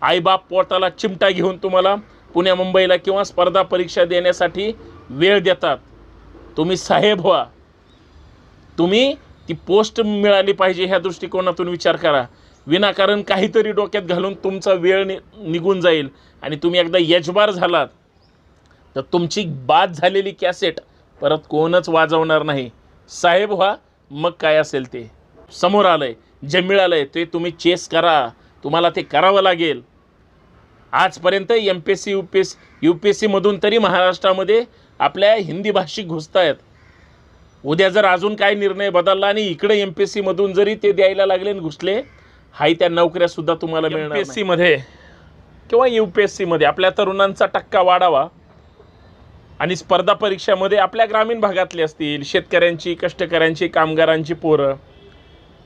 आईबाप पोटाला चिमटा घेऊन तुम्हाला पुण्या मुंबईला किंवा स्पर्धा परीक्षा देण्यासाठी वेळ देतात। तुम्ही साहेब व्हा, तुम्ही ती पोस्ट मिळाली पाहिजे ह्या दृष्टिकोनातून विचार करा। विनाकारण काहीतरी डोक्यात घालून तुमचा वेळ निघून जाईल आणि तुम्ही एकदा यजबार झालात तर तुमची बाद झालेली कॅसेट परत कोणच वाजवणार नाही। साहेब व्हा, मग काय असेल ते समोर आलंय, जे मिळालंय ते तुम्ही चेस करा, तुम्हाला ते करावं लागेल। आजपर्यंत MPSC UPSC मधून तरी महाराष्ट्रामध्ये आपल्या हिंदी भाषिक घुसत आहेत। उद्या जर अजून काय निर्णय बदलला आणि इकडे MPSC मधून जरी ते द्यायला लागले आणि घुसले, हाय त्या नोकऱ्यासुद्धा तुम्हाला मिळणार नाही। MPSC मध्ये किंवा UPSC मध्ये आपल्या तरुणांचा टक्का वाढावा आणि स्पर्धा परीक्षामध्ये आपल्या ग्रामीण भागातले असतील शेतकऱ्यांची, कष्टकऱ्यांची, कामगारांची पोरं,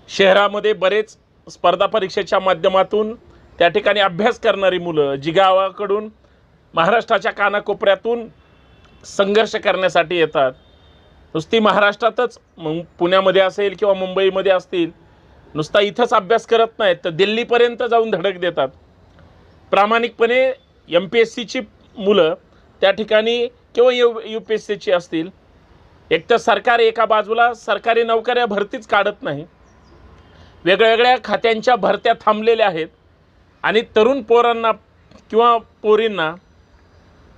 शहरामध्ये बरेच स्पर्धा परीक्षेच्या माध्यमातून त्या ठिकाणी अभ्यास करणारी मुलं जी गावाकडून महाराष्ट्राच्या कानाकोपऱ्यातून संघर्ष करण्यासाठी येतात, नुसती महाराष्ट्रातच पुण्यामध्ये असेल किंवा मुंबईमध्ये असतील, नुसता इथंच अभ्यास करत नाहीत तर दिल्लीपर्यंत जाऊन धडक देतात। प्रामाणिकपणे MPSCची मुलं त्या ठिकाणी किंवा UPSCची असतील, एक तर सरकार एका बाजूला सरकारी नोकऱ्या भरतीच काढत नाही, वेगवेगळ्या खात्यांच्या भरत्या थांबलेल्या आहेत आणि तरुण पोरांना किंवा पोरींना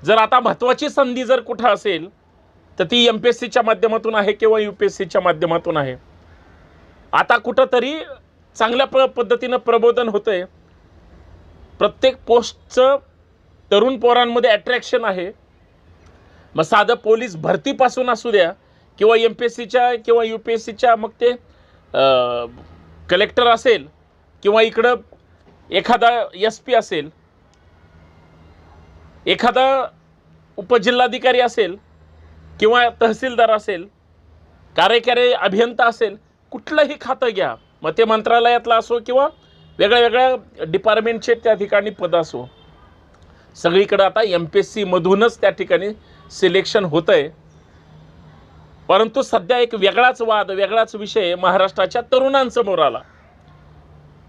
जर आता महत्त्वाची संधी जर कुठं असेल तर ती MPSCच्या माध्यमातून आहे किंवा UPSCच्या माध्यमातून आहे। आता कुठंतरी चांगल्या पद्धतीनं प्रबोधन होतं आहे, प्रत्येक पोस्टचं तरुण पोरांमध्ये अट्रॅक्शन आहे। मग साधं पोलीस भरतीपासून असू द्या किंवा MPSCच्या किंवा UPSCच्या, मग ते कलेक्टर असेल किंवा इकडं एखादा SP असेल, एखादा उपजिल्हाधिकारी असेल किंवा तहसीलदार असेल, कार्यकारी अभियंता असेल, कुठलंही खातं घ्या, मग ते मंत्रालयातलं असो किंवा वेगळ्या वेगळ्या डिपार्टमेंटचे त्या ठिकाणी पद असो, सगळीकडे आता MPSC मधूनच त्या ठिकाणी सिलेक्शन होतं आहे। परंतु सध्या एक वेगळाच वाद, वेगळाच विषय महाराष्ट्राच्या तरुणांसमोर आला।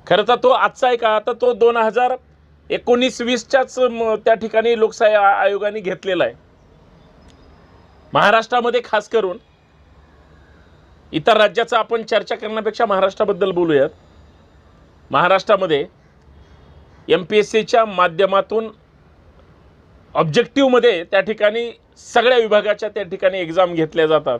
खरं तर तो आजचा आहे का, तर तो 2019-20च्याच त्या ठिकाणी लोकशाही आयोगाने घेतलेला आहे। महाराष्ट्रामध्ये खास करून, इतर राज्याचं आपण चर्चा करण्यापेक्षा महाराष्ट्राबद्दल बोलूयात। महाराष्ट्रामध्ये MPSCच्या माध्यमातून ऑब्जेक्टिव्हमध्ये त्या ठिकाणी सगळ्या विभागाच्या त्या ठिकाणी एक्झाम घेतल्या जातात।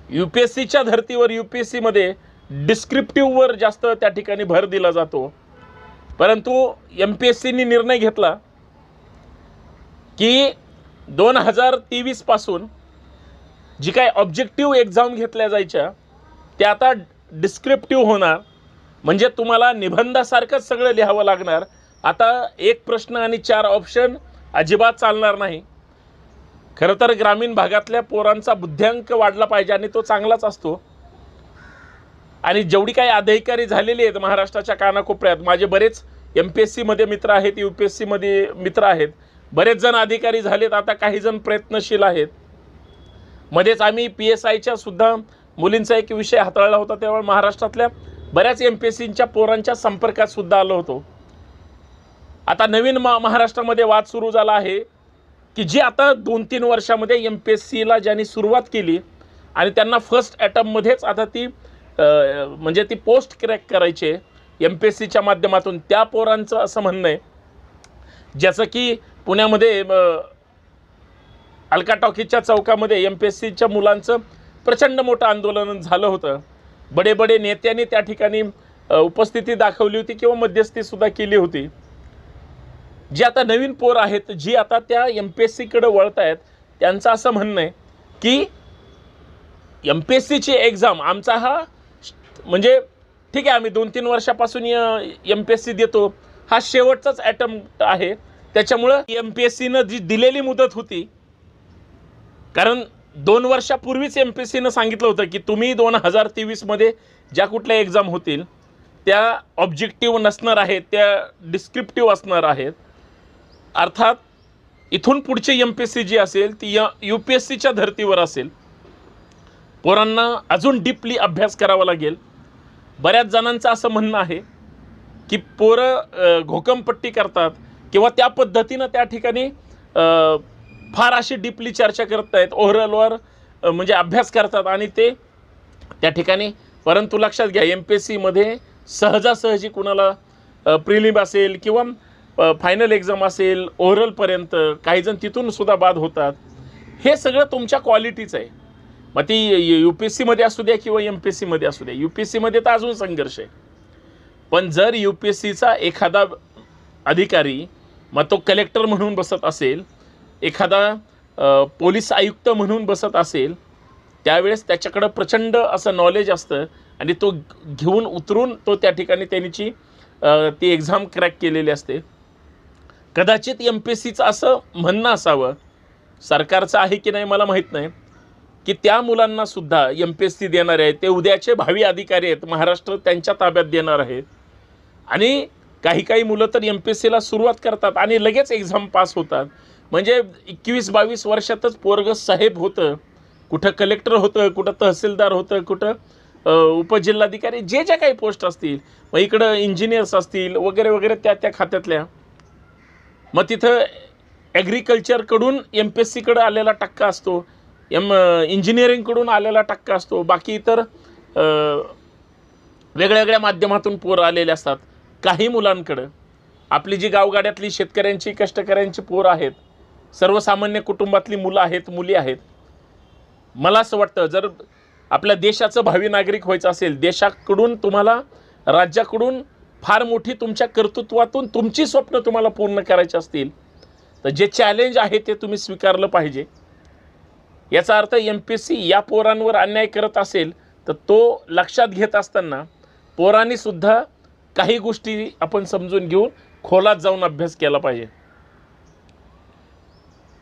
UPSCच्या धर्तीवर UPSCमध्ये डिस्क्रिप्टिव्हवर जास्त त्या ठिकाणी भर दिला जातो। परंतु MPSCने निर्णय घेतला की 2023 पासून जी काय ऑब्जेक्टिव्ह एक्झाम घेतल्या जायच्या त्या आता डिस्क्रिप्टिव्ह होणार, म्हणजे तुम्हाला निबंधासारखंच सगळं लिहावं लागणार। आता एक प्रश्न आणि 4 ऑप्शन अजिबात चालणार नाही। खरं तर ग्रामीण भागातल्या पोरांचा बुद्ध्यांक वाढला पाहिजे आणि तो चांगलाच असतो। आणि जेवढी काही अधिकारी झालेली आहेत महाराष्ट्राच्या कानाकोपऱ्यात, माझे बरेच MPSC मध्ये मित्र आहेत, UPSC मध्ये मित्र आहेत, बरेच जण अधिकारी झालेत, आता काही जण प्रयत्नशील आहेत। मध्येच आम्ही PSIच्या सुद्धा मुलींचा एक विषय हाताळला होता, तेव्हा महाराष्ट्रातल्या बऱ्याच MPSCच्या पोरांच्या संपर्कात सुद्धा आलो होतो। आता नवीन महाराष्ट्रामध्ये वाद सुरू झाला आहे की जी आता 2-3 वर्षामध्ये MPSCला ज्यांनी सुरुवात केली आणि त्यांना फर्स्ट अटेम्प्टमध्येच आता ती म्हणजे ती पोस्ट क्रॅक करायचे MPSCच्या माध्यमातून, त्या पोरांचं असं म्हणणं आहे, ज्याचं की पुण्यामध्ये अलका टॉकीजच्या चौकामध्ये MPSCच्या मुलांचं प्रचंड मोठं आंदोलन झालं होतं। बडे बडे नेत्यांनी त्या ठिकाणी उपस्थिती दाखवली होती किंवा मध्यस्थीसुद्धा केली होती। जी आता नवीन पोर आहेत, जी आता त्या MPSCकडे वळत आहेत, त्यांचं असं म्हणणं आहे की MPSCची एक्झाम आमचा हा म्हणजे ठीक आहे, आम्ही 2-3 वर्षापासून MPSC देतो, हा शेवटचाच अटेम्प्ट आहे। त्याच्यामुळं MPSCनं जी दिलेली मुदत होती, कारण 2 वर्षापूर्वीच MPSCनं सांगितलं होतं की तुम्ही 2023 मध्ये ज्या कुठल्या एक्झाम होतील त्या ऑब्जेक्टिव्ह नसणार आहेत, त्या डिस्क्रिप्टिव्ह असणार आहेत। अर्थात इथून पुढची MPSC जी असेल ती UPSCच्या धर्तीवर असेल। पोरांना अजून डीपली अभ्यास करावा लागेल। बऱ्याच जणांचं असं म्हणणं आहे की पोरं घोकमपट्टी करतात किंवा त्या पद्धतीनं त्या ठिकाणी फार अशी डीपली चर्चा करत नाहीत, ओव्हरऑलवर म्हणजे अभ्यास करतात आणि ते त्या ठिकाणी. परंतु लक्षात घ्या, MPSCमध्ये सहजासहजी कुणाला प्रिलिम असेल किंवा फायनल एक्झाम असेल, ओव्हरऑलपर्यंत काहीजण तिथून सुद्धा बाद होतात. हे सगळं तुमच्या क्वालिटीचं आहे. मग ती UPSCमध्ये असू द्या किंवा MPSCमध्ये असू द्या. UPSCमध्ये तर अजून संघर्ष आहे. पण जर UPSCचा एखादा अधिकारी मग तो कलेक्टर म्हणून बसत असेल, एखादा पोलीस आयुक्त म्हणून बसत असेल, त्यावेळेस त्याच्याकडं प्रचंड असं नॉलेज असतं आणि तो घेऊन उतरून तो त्या ठिकाणी त्यांची ती एक्झाम क्रॅक केलेली असते. कदाचित MPSCचं असं म्हणणं असावं, सरकारचं आहे की नाही मला माहीत नाही, की त्या मुलांनासुद्धा MPSC देणारे आहेत, ते उद्याचे भावी अधिकारी आहेत, महाराष्ट्र त्यांच्या ताब्यात देणार आहेत. आणि काही मुलं तर MPSCला सुरुवात करतात आणि लगेच एक्झाम पास होतात. म्हणजे 21-22 वर्षातच पोरगं साहेब होतं, कुठं कलेक्टर होतं, कुठं तहसीलदार होतं, कुठं उपजिल्हाधिकारी, जे ज्या काही पोस्ट असतील, मग इकडं इंजिनियर्स असतील वगैरे वगैरे त्या खात्यातल्या. मग तिथं ॲग्रिकल्चरकडून MPSCकडं आलेला टक्का असतो, इंजिनिअरिंगकडून आलेला टक्का असतो, बाकी इतर वेगळ्या माध्यमातून पोरं आलेले असतात. काही मुलांकडं आपली जी गावगाड्यातली शेतकऱ्यांची, कष्टकऱ्यांची पोरं आहेत, सर्वसामान्य कुटुंबातली मुलं आहेत, मुली आहेत. मला असं वाटतं, जर आपल्या देशाचं भावी नागरिक व्हायचं असेल, देशाकडून तुम्हाला, राज्याकडून फार मोठी तुमच्या कर्तृत्वातून तुमची स्वप्न तुम्हाला पूर्ण करायची असतील, तर जे चॅलेंज आहे ते तुम्ही स्वीकारलं पाहिजे. याचा अर्थ MPSC या पोरांवर अन्याय करत असेल तर तो लक्षात घेत असताना पोरांनीसुद्धा काही गोष्टी आपण समजून घेऊन खोलात जाऊन अभ्यास केला पाहिजे.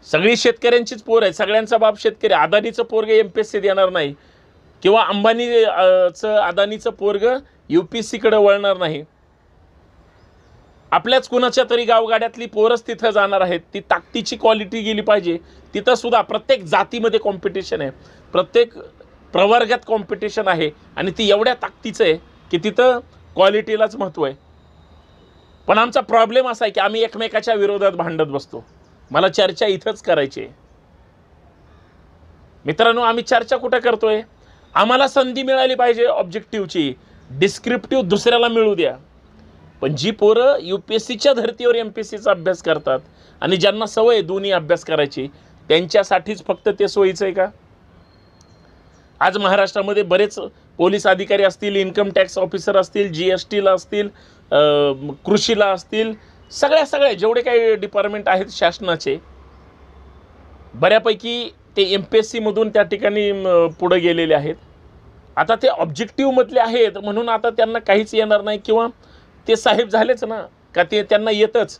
सगळी शेतकऱ्यांचीच पोर आहे, सगळ्यांचा बाप शेतकरी. अदानीचं पोरग MPSC देणार नाही किंवा अदानीचं पोरग UPSCकडे वळणार नाही. आपल्याच कुणाच्या तरी गावगाड्यातली पोरच तिथं जाणार आहेत. ती ताकदीची क्वालिटी गेली पाहिजे. तिथं सुद्धा प्रत्येक जातीमध्ये कॉम्पिटिशन आहे, प्रत्येक प्रवर्गात कॉम्पिटिशन आहे आणि ती एवढ्या ताकदीचं आहे की तिथं क्वालिटीलाच महत्त्व आहे. पण आमचा प्रॉब्लेम असा आहे की आम्ही एकमेकाच्या विरोधात भांडत बसतो. मला चर्चा इथंच करायची आहे मित्रांनो. आम्ही चर्चा कुठं करतोय? आम्हाला संधी मिळाली पाहिजे ऑब्जेक्टिव्हची, डिस्क्रिप्टिव्ह दुसऱ्याला मिळू द्या. पण जी पोरं UPSCच्या धर्तीवर MPSCचा अभ्यास करतात आणि ज्यांना सवय दोन्ही अभ्यास करायची, त्यांच्यासाठीच फक्त ते सोयीचं आहे का? आज महाराष्ट्रामध्ये बरेच पोलीस अधिकारी असतील, इन्कम टॅक्स ऑफिसर असतील, GSTला असतील, कृषीला असतील, सगळ्या जेवढे काही डिपार्टमेंट आहेत शासनाचे, बऱ्यापैकी ते MPSCमधून त्या ठिकाणी पुढे गेलेले आहेत. आता ते ऑब्जेक्टिव्हमधले आहेत म्हणून आता त्यांना काहीच येणार नाही किंवा ते साहेब झालेच ना, का ते त्यांना येतच.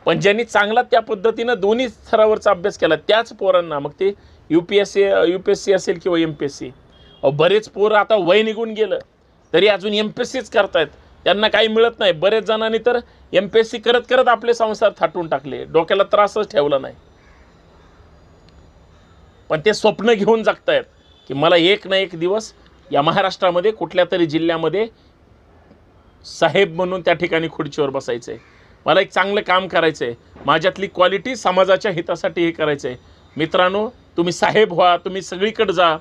पण ज्यांनी चांगला त्या पद्धतीनं दोन्ही स्तरावरचा अभ्यास केला त्याच पोरांना, मग ते UPSC असेल किंवा MPSC, बरेच पोरं आता वय निघून गेलं तरी अजून MPSCच करतायत, त्यांना काही मिळत नाही. बरेच जणांनी तर MPSC करत आपले संसार थाटून टाकले, डोक्याला त्रासच ठेवला नाही. पण ते स्वप्न घेऊन जगतायत की मला एक ना एक दिवस या महाराष्ट्रामध्ये कुठल्या तरी जिल्ह्यामध्ये साहेब म्हणून त्या ठिकाणी खुर्चीवर बसायचं आहे, मला एक चांगलं काम करायचं आहे, माझ्यातली क्वालिटी समाजाच्या हितासाठी हे करायचं आहे. मित्रांनो, तुम्ही साहेब व्हा, तुम्ही सगळीकडे जा.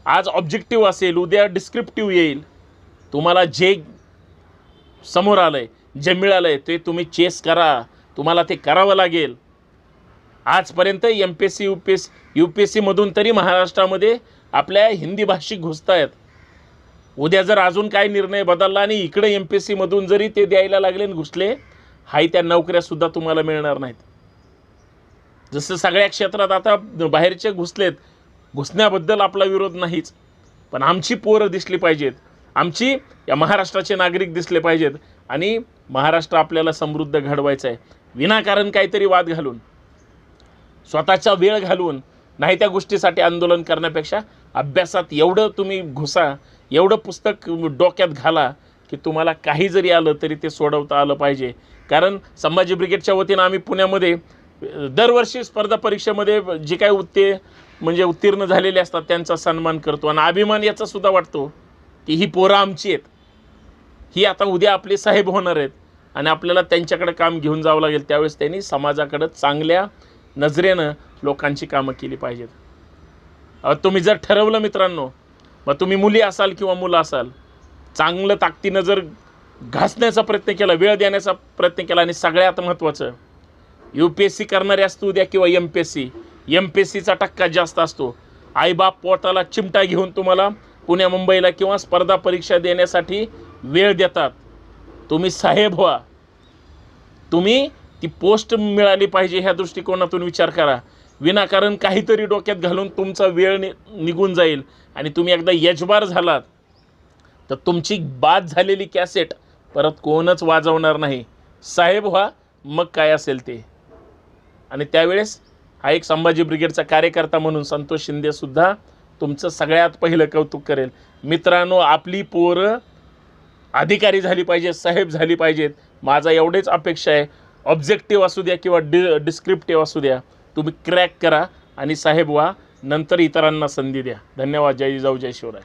आज ऑब्जेक्टिव्ह असेल, उद्या डिस्क्रिप्टिव्ह येईल. तुम्हाला जे समोर आलं आहे, जे मिळालं आहे ते तुम्ही चेस करा, तुम्हाला ते करावं लागेल. आजपर्यंत MPSC UPSCमधून तरी महाराष्ट्रामध्ये आपल्या हिंदी भाषिक घुसतायत. उद्या जर अजून काय निर्णय बदलला आणि इकडे MPSCमधून जरी ते द्यायला लागले आणि घुसले, हाय त्या नोकऱ्यासुद्धा तुम्हाला मिळणार नाहीत. जसं सगळ्या क्षेत्रात आता बाहेरचे घुसलेत, घुसण्याबद्दल आपला विरोध नाहीच, पण आमची पोरं दिसली पाहिजेत, आमची या महाराष्ट्राचे नागरिक दिसले पाहिजेत आणि महाराष्ट्र आपल्याला समृद्ध घडवायचं आहे. विनाकारण काहीतरी वाद घालून, स्वतःचा वेळ घालून नाही त्या गोष्टीसाठी आंदोलन करण्यापेक्षा अभ्यासात एवढं तुम्ही घुसा, एवढं पुस्तक डोक्यात घाला की तुम्हाला काही जरी आलं तरी ते सोडवता आलं पाहिजे. कारण संभाजी ब्रिगेडच्या वतीनं आम्ही पुण्यामध्ये दरवर्षी स्पर्धा परीक्षेमध्ये जे काही उत्तीर्ण झालेले असतात त्यांचा सन्मान करतो आणि अभिमान याचा सुद्धा वाटतो की ही पोरं आमची आहेत. ही आता उद्या आपले साहेब होणार आहेत आणि आपल्याला त्यांच्याकडे काम घेऊन जावं लागेल. त्यावेळेस त्यांनी समाजाकडं चांगल्या नजरेनं लोकांची कामं केली पाहिजेत. तुम्ही जर ठरवलं मित्रांनो, मग तुम्ही मुली असाल किंवा मुलं असाल, चांगलं ताकदीनं जर घासण्याचा प्रयत्न केला, वेळ देण्याचा प्रयत्न केला, आणि सगळ्यात महत्त्वाचं UPSC करणारे असतो उद्या किंवा MPSCचा टक्का जास्त असतो. आईबाप पोटाला चिमटा घेऊन तुम्हाला पुण्या मुंबईला किंवा स्पर्धा परीक्षा देण्यासाठी वेळ देतात. तुम्ही साहेब व्हा, तुम्ही ती पोस्ट मिळाली पाहिजे ह्या दृष्टिकोनातून विचार करा. विनाकारण काहीतरी डोक्यात घालून तुमचा वेळ निघून जाईल आणि तुम्ही एकदा यजबार झालात तर तुमची बाद झालेली कॅसेट परत कोणच वाजवणार नाही. साहेब व्हा, मग काय असेल ते. आणि त्यावेळेस हा एक संभाजी ब्रिगेडचा कार्यकर्ता म्हणून संतोष शिंदेसुद्धा तुमचं सगळ्यात पहिलं कौतुक करेल. मित्रांनो, आपली पोरं अधिकारी झाली पाहिजेत, साहेब झाली पाहिजेत. माझा एवढेच अपेक्षा आहे. ऑब्जेक्टिव्ह असू द्या किंवा डिस्क्रिप्टिव्ह असू द्या, तुम्ही क्रॅक करा आणि साहेब व्हा, नंतर इतरांना संधी द्या. धन्यवाद. जय जिजाऊ, जय शिवराय.